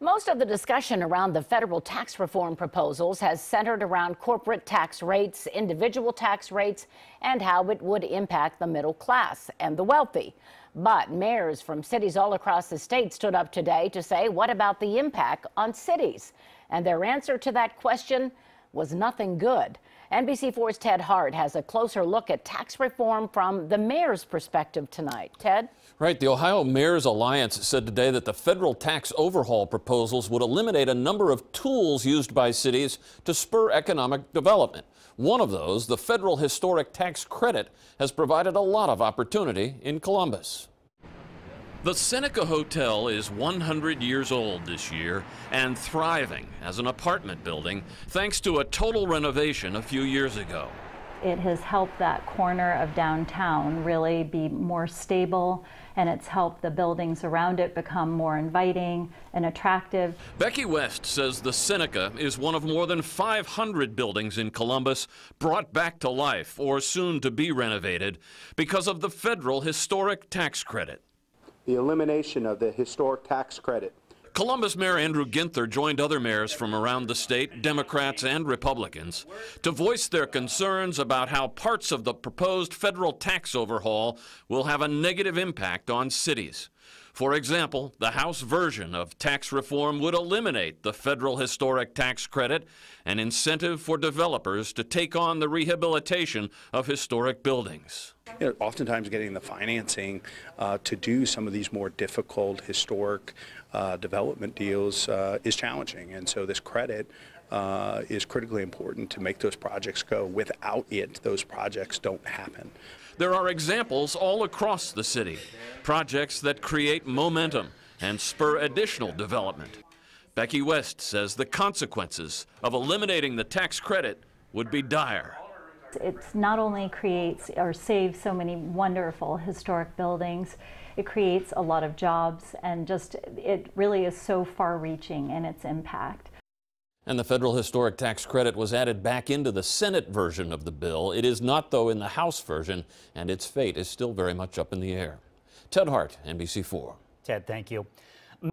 Most of the discussion around the federal tax reform proposals has centered around corporate tax rates, individual tax rates, and how it would impact the middle class and the wealthy. But mayors from cities all across the state stood up today to say, what about the impact on cities? And their answer to that question was nothing good. NBC4's Ted Hart has a closer look at tax reform from the mayor's perspective tonight. Ted? Right. The Ohio Mayor's Alliance said today that the federal tax overhaul proposals would eliminate a number of tools used by cities to spur economic development. One of those, the federal historic tax credit, has provided a lot of opportunity in Columbus. The Seneca Hotel is 100 years old this year and thriving as an apartment building thanks to a total renovation a few years ago. It has helped that corner of downtown really be more stable, and it's helped the buildings around it become more inviting and attractive. Becky West says the Seneca is one of more than 500 buildings in Columbus brought back to life or soon to be renovated because of the federal historic tax credit. The elimination of the historic tax credit. Columbus Mayor Andrew Ginther joined other mayors from around the state, Democrats and Republicans, to voice their concerns about how parts of the proposed federal tax overhaul will have a negative impact on cities. For example, the House version of tax reform would eliminate the federal historic tax credit, an incentive for developers to take on the rehabilitation of historic buildings. Oftentimes getting the financing to do some of these more difficult historic development deals is challenging, and so this credit is critically important to make those projects go. Without it, those projects don't happen. There are examples all across the city, projects that create momentum and spur additional development. Becky West says the consequences of eliminating the tax credit would be dire. It not only creates or saves so many wonderful historic buildings, it creates a lot of jobs, and just it really is so far-reaching in its impact. And the federal historic tax credit was added back into the Senate version of the bill. It is not, though, in the House version, and its fate is still very much up in the air. Ted Hart, NBC4. Ted, thank you.